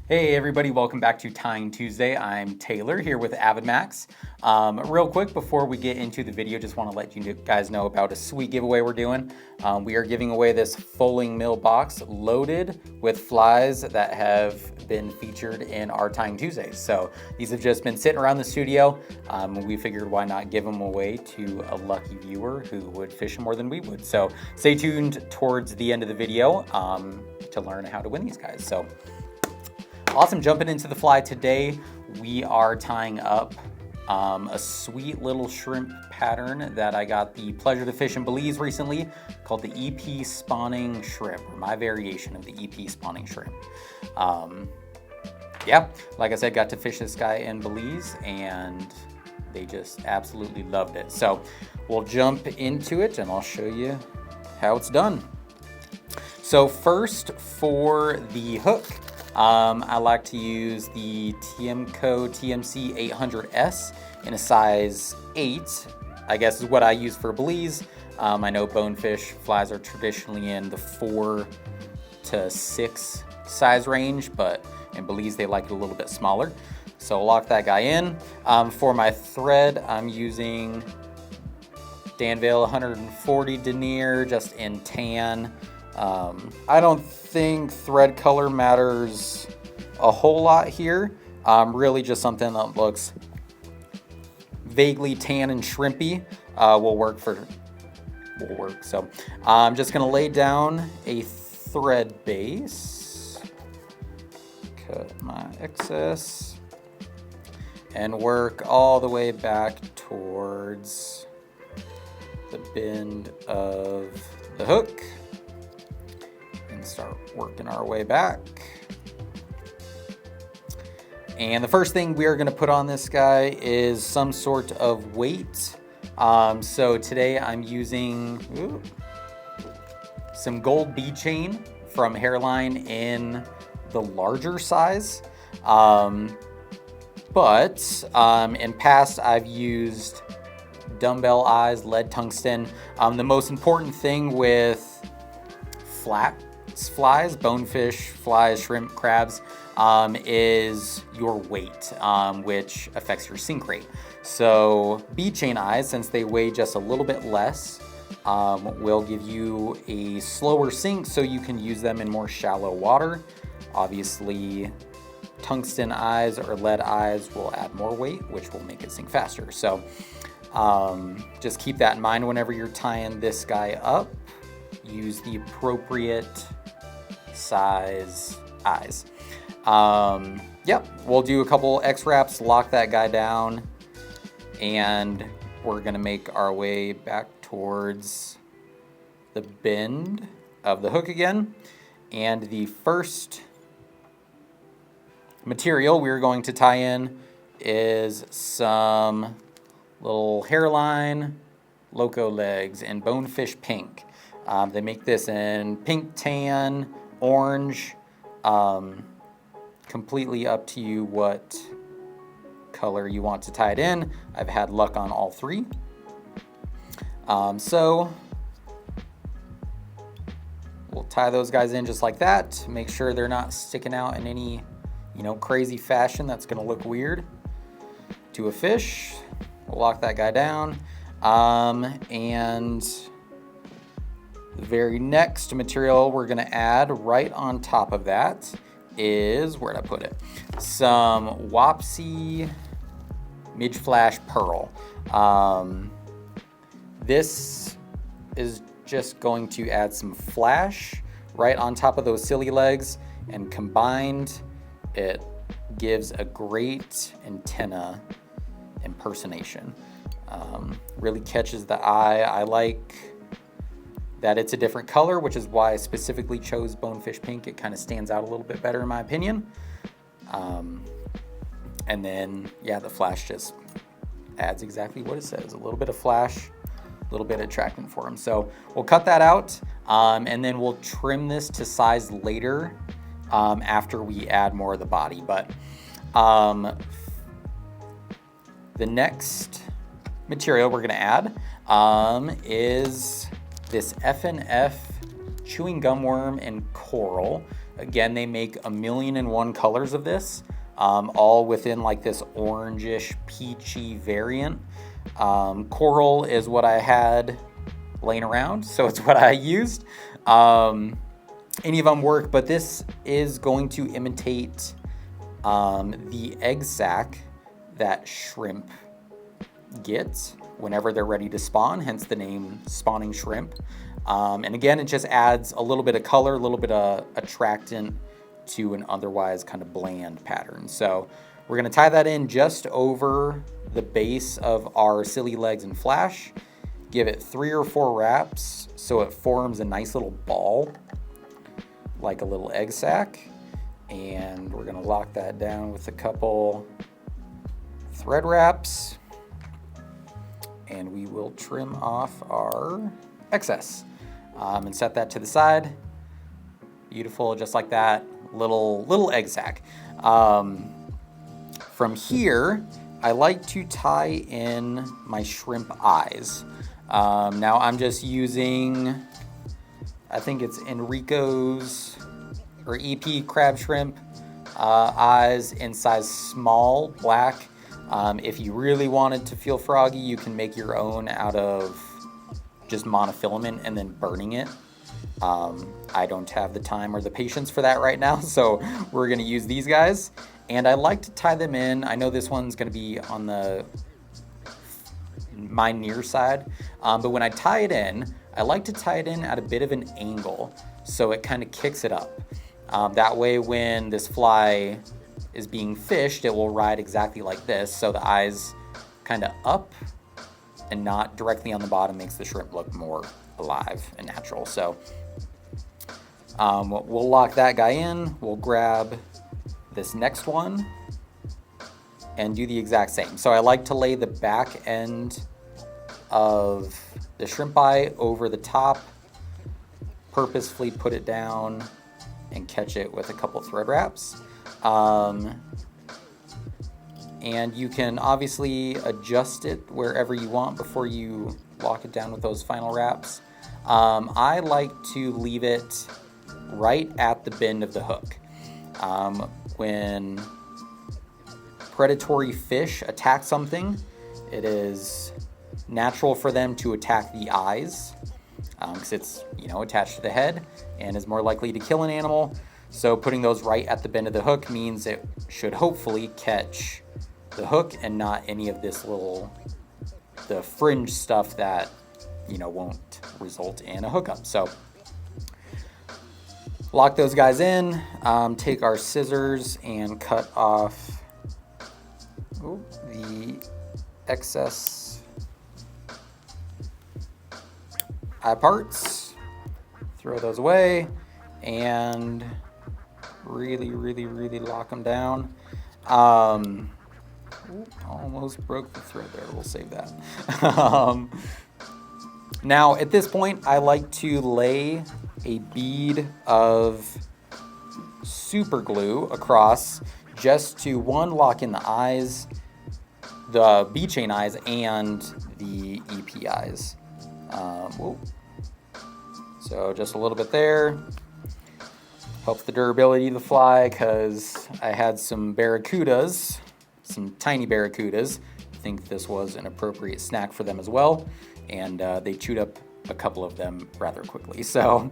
Hey everybody, welcome back to Tying Tuesday. I'm Taylor here with AvidMax. Real quick before we get into the video, just want to let you guys know about a sweet giveaway we're doing. We are giving away this folding mill box loaded with flies that have been featured in our Tying Tuesdays. So these have just been sitting around the studio. We figured why not give them away to a lucky viewer who would fish more than we would. So stay tuned towards the end of the video to learn how to win these guys. So awesome, jumping into the fly today, we are tying up a sweet little shrimp pattern that I got the pleasure to fish in Belize recently called the EP spawning shrimp, or my variation of the EP spawning shrimp. Yeah, like I said, got to fish this guy in Belize and they just absolutely loved it. So we'll jump into it and I'll show you how it's done. So first, for the hook, I like to use the Tiemco TMC 800S in a size 8, I guess is what I use for Belize. I know bonefish flies are traditionally in the 4 to 6 size range, but in Belize they like it a little bit smaller. So I'll lock that guy in. For my thread, I'm using Danville 140 denier, just in tan. I don't think thread color matters a whole lot here. Really just something that looks vaguely tan and shrimpy will work. So I'm just gonna lay down a thread base, cut my excess, and work all the way back towards the bend of the hook. Start working our way back. And the first thing we are going to put on this guy is some sort of weight. So today I'm using some gold Beadchain from Hareline in the larger size. But in past I've used dumbbell eyes, lead tungsten. The most important thing with flat flies, bonefish, flies, shrimp, crabs, is your weight, which affects your sink rate. So Beadchain eyes, since they weigh just a little bit less, will give you a slower sink so you can use them in more shallow water. Obviously, tungsten eyes or lead eyes will add more weight, which will make it sink faster. So just keep that in mind whenever you're tying this guy up. Use the appropriate size eyes. Yep, we'll do a couple X wraps, lock that guy down, and we're gonna make our way back towards the bend of the hook again. And the first material we're going to tie in is some little Hareline Loco legs in Bonefish pink. They make this in pink, tan, orange, completely up to you what color you want to tie it in. I've had luck on all three. So we'll tie those guys in just like that. Make sure they're not sticking out in any, crazy fashion that's gonna look weird to a fish. We'll lock that guy down. And the very next material we're gonna add right on top of that is, where'd I put it? Some Wapsi Midge Flash Pearl. This is just going to add some flash right on top of those silly legs, and combined it gives a great antenna impersonation. Really catches the eye. I like that it's a different color, which is why I specifically chose Bonefish pink. It kind of stands out a little bit better in my opinion. And then, yeah, the flash just adds exactly what it says. A little bit of flash, a little bit of attractant for them. So we'll cut that out, and then we'll trim this to size later after we add more of the body. But the next material we're gonna add is this F&F chewing gumworm and coral. Again, they make 1,000,001 colors of this, all within like this orangish peachy variant. Coral is what I had laying around, so it's what I used. Any of them work, but this is going to imitate the egg sac that shrimp get whenever they're ready to spawn, hence the name spawning shrimp. And again, it just adds a little bit of color, a little bit of attractant to an otherwise kind of bland pattern. So we're going to tie that in just over the base of our silly legs and flash. Give it 3 or 4 wraps so it forms a nice little ball, like a little egg sac. And we're going to lock that down with a couple thread wraps. And we will trim off our excess and set that to the side. Beautiful, just like that, little egg sac. From here, I like to tie in my shrimp eyes. Now I'm just using, I think it's Enrico's or EP crab shrimp eyes in size small, black. If you really wanted to feel froggy, you can make your own out of just monofilament and then burning it. I don't have the time or the patience for that right now, so we're going to use these guys. And I like to tie them in. I know this one's going to be on my near side, but when I tie it in, I like to tie it in at a bit of an angle so it kind of kicks it up. That way when this fly is being fished, it will ride exactly like this, so the eyes kind of up and not directly on the bottom makes the shrimp look more alive and natural. So we'll lock that guy in. We'll grab this next one and do the exact same. So I like to lay the back end of the shrimp eye over the top, purposefully put it down and catch it with a couple thread wraps. And you can obviously adjust it wherever you want before you lock it down with those final wraps. I like to leave it right at the bend of the hook. When predatory fish attack something, it is natural for them to attack the eyes because it's attached to the head and is more likely to kill an animal. So putting those right at the bend of the hook means it should hopefully catch the hook and not any of this the fringe stuff that won't result in a hookup. So lock those guys in, take our scissors and cut off the excess eye parts, throw those away, and really lock them down. Almost broke the thread there. We'll save that. Now, at this point, I like to lay a bead of super glue across just to lock in the eyes, the Beadchain eyes, and the EP eyes. So just a little bit there. Helps the durability of the fly because I had some barracudas, some tiny barracudas. I think this was an appropriate snack for them as well. And they chewed up a couple of them rather quickly. So,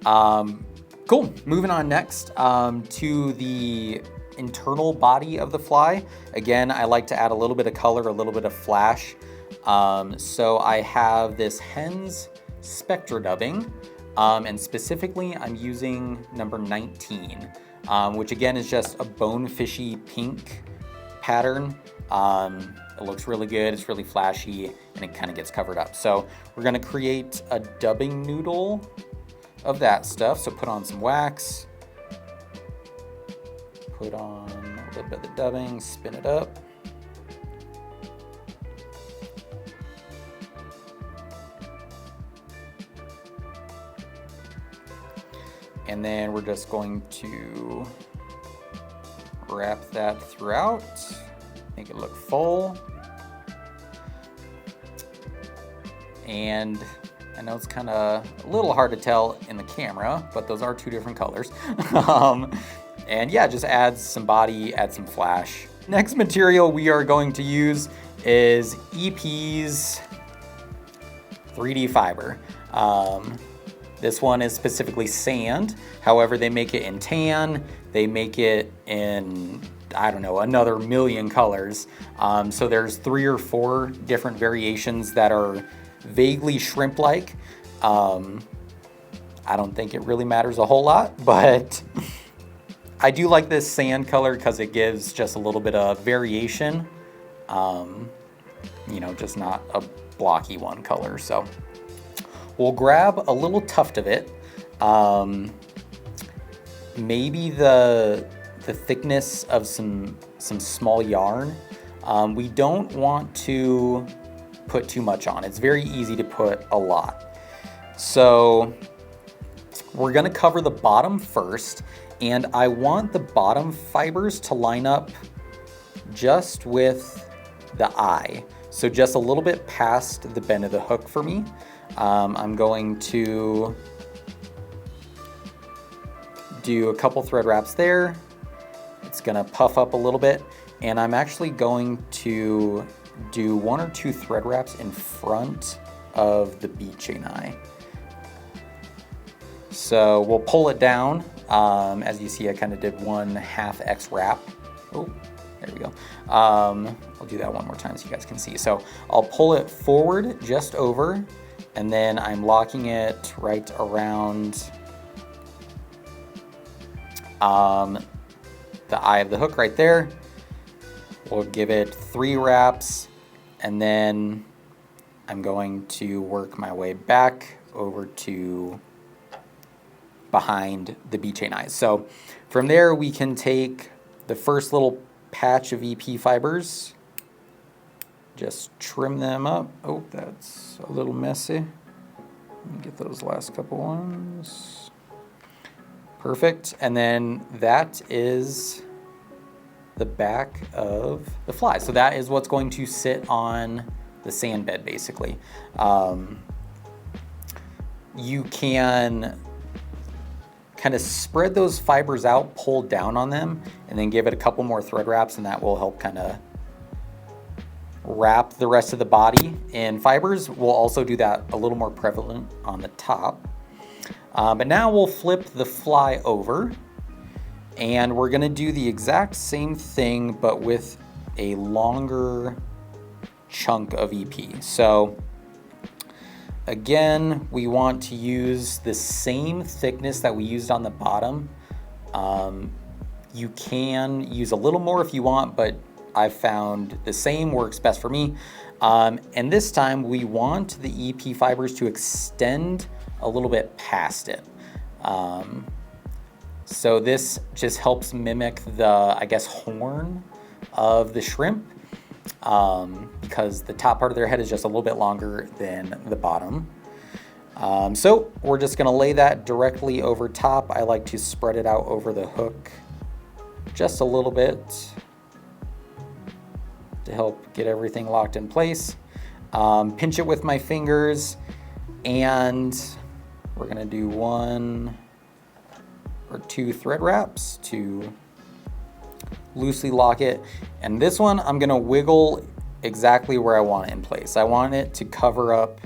cool. Moving on next to the internal body of the fly. Again, I like to add a little bit of color, a little bit of flash. So I have this HENDS Spectra dubbing. And specifically, I'm using number 19, which again is just a bonefishy pink pattern. It looks really good, it's really flashy, and it kind of gets covered up. So we're gonna create a dubbing noodle of that stuff. So put on some wax, put on a little bit of the dubbing, spin it up. And then we're just going to wrap that throughout, make it look full. And I know it's kind of a little hard to tell in the camera, but those are 2 different colors. And yeah, just adds some body, add some flash. Next material we are going to use is EP's 3D fiber. This one is specifically sand. However, they make it in tan. They make it in, I don't know, another million colors. So there's 3 or 4 different variations that are vaguely shrimp-like. I don't think it really matters a whole lot, but I do like this sand color because it gives just a little bit of variation. You know, just not a blocky one color. So we'll grab a little tuft of it. Maybe the thickness of some small yarn. We don't want to put too much on. It's very easy to put a lot. So we're gonna cover the bottom first, and I want the bottom fibers to line up just with the eye. So just a little bit past the bend of the hook for me. I'm going to do a couple thread wraps there. It's gonna puff up a little bit, and I'm actually going to do 1 or 2 thread wraps in front of the Beadchain eye. So we'll pull it down. As you see, I kind of did 1/2 X wrap. Oh, there we go. I'll do that one more time so you guys can see. So I'll pull it forward just over, and then I'm locking it right around the eye of the hook right there. We'll give it 3 wraps, and then I'm going to work my way back over to behind the Beadchain eyes. So from there we can take the first little patch of EP fibers, just trim them up. Oh, that's a little messy. Let me get those last couple ones. Perfect. And then that is the back of the fly. So that is what's going to sit on the sand bed, basically. You can kind of spread those fibers out, pull down on them, and then give it a couple more thread wraps, and that will help kind of wrap the rest of the body in fibers. We'll also do that a little more prevalent on the top. But now we'll flip the fly over, and we're gonna do the exact same thing, but with a longer chunk of EP. So again, we want to use the same thickness that we used on the bottom. You can use a little more if you want, but I've found the same works best for me. And this time we want the EP fibers to extend a little bit past it. So this just helps mimic the, I guess, horn of the shrimp, because the top part of their head is just a little bit longer than the bottom. So we're just gonna lay that directly over top. I like to spread it out over the hook just a little bit to help get everything locked in place. Pinch it with my fingers, and we're gonna do 1 or 2 thread wraps to loosely lock it. And this one, I'm gonna wiggle exactly where I want it in place. I want it to cover up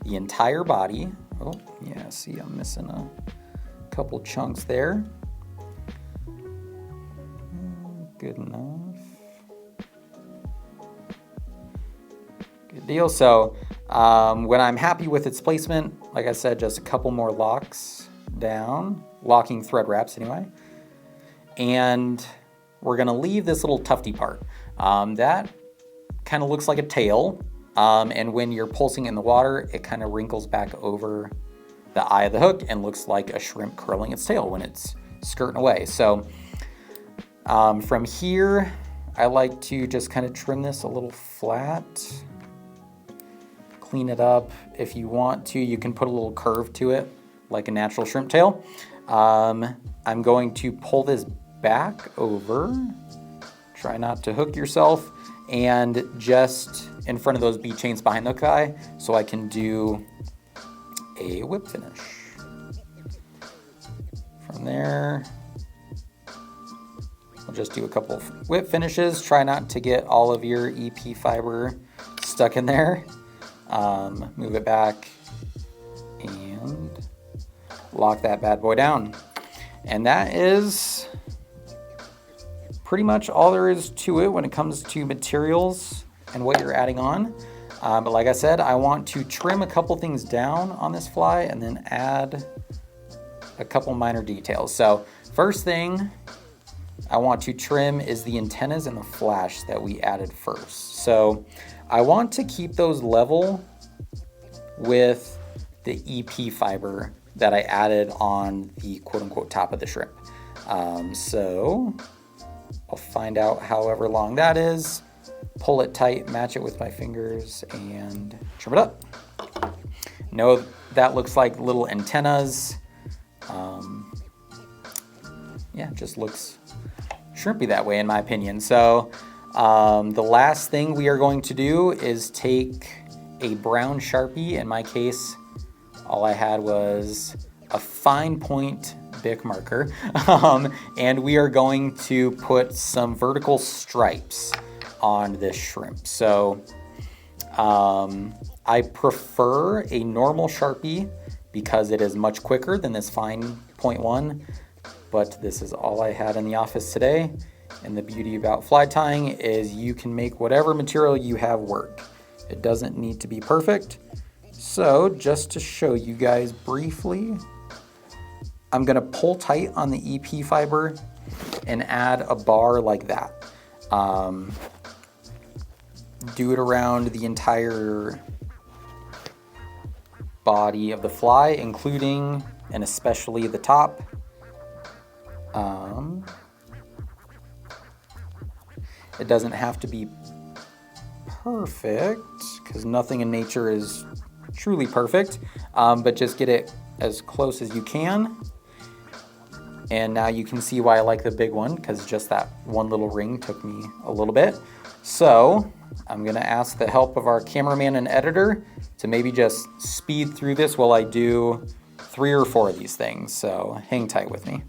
the entire body. Oh, yeah, see, I'm missing a couple chunks there. Good enough. Good deal. So when I'm happy with its placement, like I said, just a couple more locks down, locking thread wraps anyway. And we're gonna leave this little tufty part. That kind of looks like a tail. And when you're pulsing in the water, it kind of wrinkles back over the eye of the hook and looks like a shrimp curling its tail when it's skirting away. So from here, I like to just kind of trim this a little flat, clean it up. If you want to, you can put a little curve to it like a natural shrimp tail. I'm going to pull this back over, try not to hook yourself, and just in front of those bead chains behind the hook eye, so I can do a whip finish. From there, we'll just do a couple of whip finishes. Try not to get all of your EP fiber stuck in there. Move it back and lock that bad boy down. And that is pretty much all there is to it when it comes to materials and what you're adding on. But like I said, I want to trim a couple things down on this fly and then add a couple minor details. So first thing I want to trim is the antennas and the flash that we added first. So I want to keep those level with the EP fiber that I added on the quote-unquote top of the shrimp. So I'll find out however long that is, pull it tight, match it with my fingers, and trim it up. Know that looks like little antennas. Yeah, just looks shrimpy that way in my opinion. So the last thing we are going to do is take a brown Sharpie. In my case, all I had was a fine point Bic marker. And we are going to put some vertical stripes on this shrimp. So I prefer a normal Sharpie because it is much quicker than this fine point one. But this is all I had in the office today. And the beauty about fly tying is you can make whatever material you have work. It doesn't need to be perfect. So just to show you guys briefly, I'm gonna pull tight on the EP fiber and add a bar like that. Do it around the entire body of the fly, including and especially the top. It doesn't have to be perfect because nothing in nature is truly perfect, but just get it as close as you can. And now you can see why I like the big one, because just that one little ring took me a little bit. So I'm gonna ask the help of our cameraman and editor to maybe just speed through this while I do 3 or 4 of these things. So hang tight with me.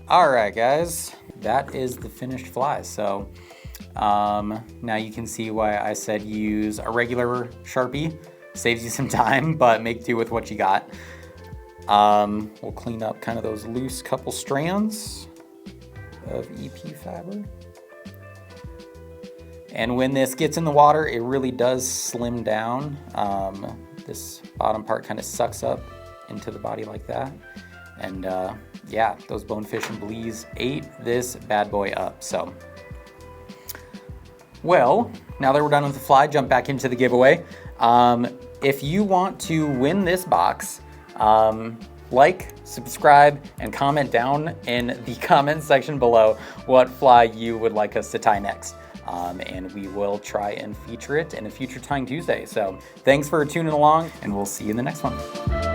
All right, guys, that is the finished fly. So now you can see why I said use a regular Sharpie. Saves you some time, but make do with what you got. We'll clean up kind of those loose couple strands of EP fiber. And when this gets in the water, it really does slim down. This bottom part kind of sucks up into the body like that. And yeah, those Bonefish and Belize ate this bad boy up. So, well, now that we're done with the fly, jump back into the giveaway. If you want to win this box, like, subscribe, and comment down in the comment section below what fly you would like us to tie next. And we will try and feature it in a future Tying Tuesday. So thanks for tuning along, and we'll see you in the next one.